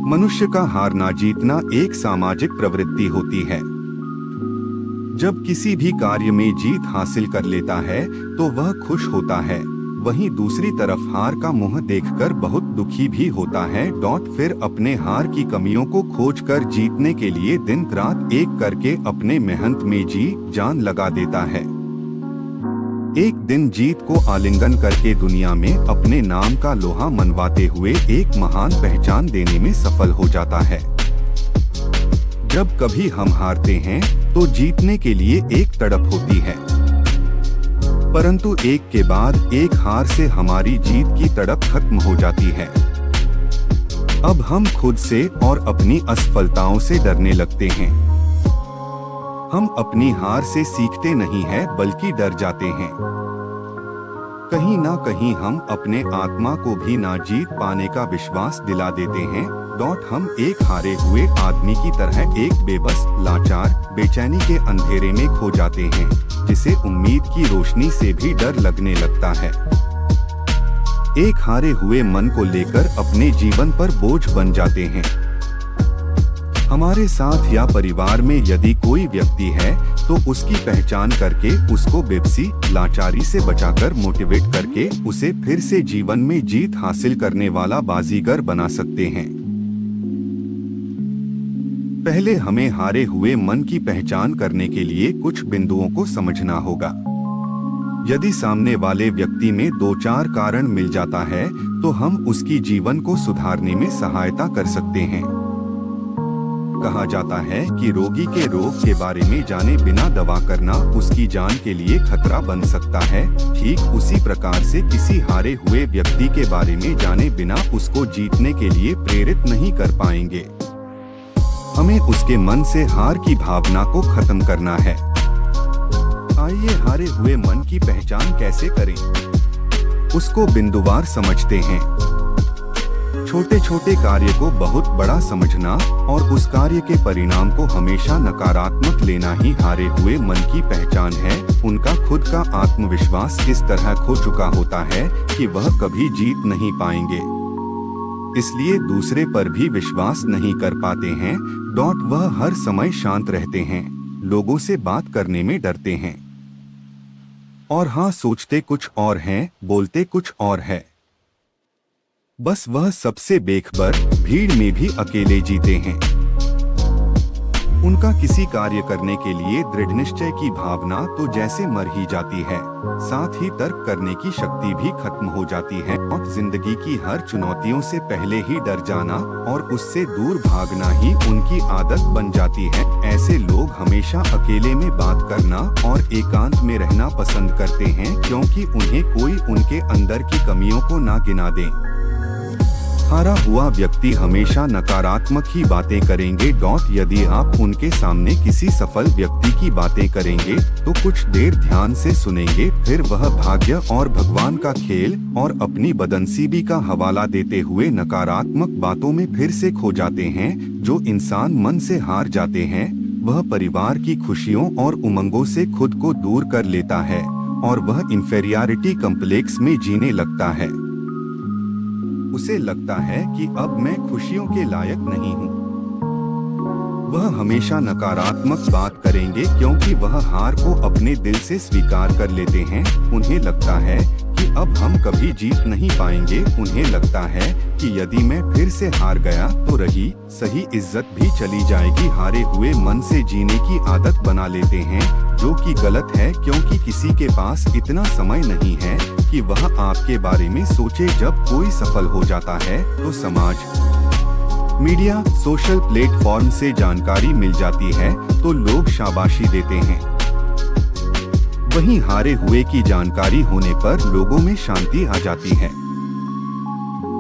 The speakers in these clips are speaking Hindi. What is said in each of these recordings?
मनुष्य का हारना जीतना एक सामाजिक प्रवृत्ति होती है। जब किसी भी कार्य में जीत हासिल कर लेता है तो वह खुश होता है, वहीं दूसरी तरफ हार का मुंह देखकर बहुत दुखी भी होता है। फिर अपने हार की कमियों को खोजकर जीतने के लिए दिन रात एक करके अपने मेहनत में जी जान लगा देता है। एक दिन जीत को आलिंगन करके दुनिया में अपने नाम का लोहा मनवाते हुए एक महान पहचान देने में सफल हो जाता है। जब कभी हम हारते हैं तो जीतने के लिए एक तड़प होती है, परंतु एक के बाद एक हार से हमारी जीत की तड़प खत्म हो जाती है। अब हम खुद से और अपनी असफलताओं से डरने लगते हैं। हम अपनी हार से सीखते नहीं हैं बल्कि डर जाते हैं। कहीं ना कहीं हम अपने आत्मा को भी ना जीत पाने का विश्वास दिला देते हैं। हम एक हारे हुए आदमी की तरह एक बेबस, लाचार, बेचैनी के अंधेरे में खो जाते हैं, जिसे उम्मीद की रोशनी से भी डर लगने लगता है। एक हारे हुए मन को लेकर अपने जीवन पर बोझ बन जाते हैं। हमारे साथ या परिवार में यदि कोई व्यक्ति है तो उसकी पहचान करके उसको बेबसी, लाचारी से बचाकर मोटिवेट करके उसे फिर से जीवन में जीत हासिल करने वाला बाजीगर बना सकते हैं। पहले हमें हारे हुए मन की पहचान करने के लिए कुछ बिंदुओं को समझना होगा। यदि सामने वाले व्यक्ति में 2-4 कारण मिल जाता है तो हम उसकी जीवन को सुधारने में सहायता कर सकते हैं। कहा जाता है कि रोगी के रोग के बारे में जाने बिना दवा करना उसकी जान के लिए खतरा बन सकता है। ठीक उसी प्रकार से किसी हारे हुए व्यक्ति के बारे में जाने बिना उसको जीतने के लिए प्रेरित नहीं कर पाएंगे। हमें उसके मन से हार की भावना को खत्म करना है। आइए हारे हुए मन की पहचान कैसे करें, उसको बिंदुवार समझते हैं। छोटे छोटे कार्य को बहुत बड़ा समझना और उस कार्य के परिणाम को हमेशा नकारात्मक लेना ही हारे हुए मन की पहचान है। उनका खुद का आत्मविश्वास इस तरह खो चुका होता है कि वह कभी जीत नहीं पाएंगे, इसलिए दूसरे पर भी विश्वास नहीं कर पाते हैं। वह हर समय शांत रहते हैं, लोगों से बात करने में डरते हैं और हाँ, सोचते कुछ और हैं, बोलते कुछ और है। बस वह सबसे बेखबर भीड़ में भी अकेले जीते हैं। उनका किसी कार्य करने के लिए दृढ़ निश्चय की भावना तो जैसे मर ही जाती है, साथ ही तर्क करने की शक्ति भी खत्म हो जाती है और जिंदगी की हर चुनौतियों से पहले ही डर जाना और उससे दूर भागना ही उनकी आदत बन जाती है। ऐसे लोग हमेशा अकेले में बात करना और एकांत में रहना पसंद करते हैं, क्योंकि उन्हें कोई उनके अंदर की कमियों को ना गिना दे। हारा हुआ व्यक्ति हमेशा नकारात्मक ही बातें करेंगे। यदि आप उनके सामने किसी सफल व्यक्ति की बातें करेंगे तो कुछ देर ध्यान से सुनेंगे, फिर वह भाग्य और भगवान का खेल और अपनी बदनसीबी का हवाला देते हुए नकारात्मक बातों में फिर से खो जाते हैं। जो इंसान मन से हार जाते हैं वह परिवार की खुशियों और उमंगों से खुद को दूर कर लेता है और वह इंफीरियरिटी कॉम्प्लेक्स में जीने लगता है। उसे लगता है कि अब मैं खुशियों के लायक नहीं हूँ। वह हमेशा नकारात्मक बात करेंगे क्योंकि वह हार को अपने दिल से स्वीकार कर लेते हैं। उन्हें लगता है कि अब हम कभी जीत नहीं पाएंगे। उन्हें लगता है कि यदि मैं फिर से हार गया तो रही सही इज्जत भी चली जाएगी। हारे हुए मन से जीने की आदत बना लेते हैं, जो कि गलत है, क्योंकि किसी के पास इतना समय नहीं है कि वह आपके बारे में सोचे। जब कोई सफल हो जाता है तो समाज, मीडिया, सोशल प्लेटफॉर्म से जानकारी मिल जाती है तो लोग शाबाशी देते हैं। वहीं हारे हुए की जानकारी होने पर लोगों में शांति आ जाती है।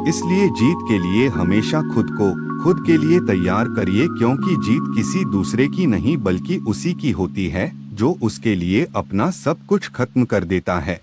इसलिए जीत के लिए हमेशा खुद के लिए तैयार करिए, क्योंकि जीत किसी दूसरे की नहीं बल्कि उसी की होती है जो उसके लिए अपना सब कुछ खत्म कर देता है।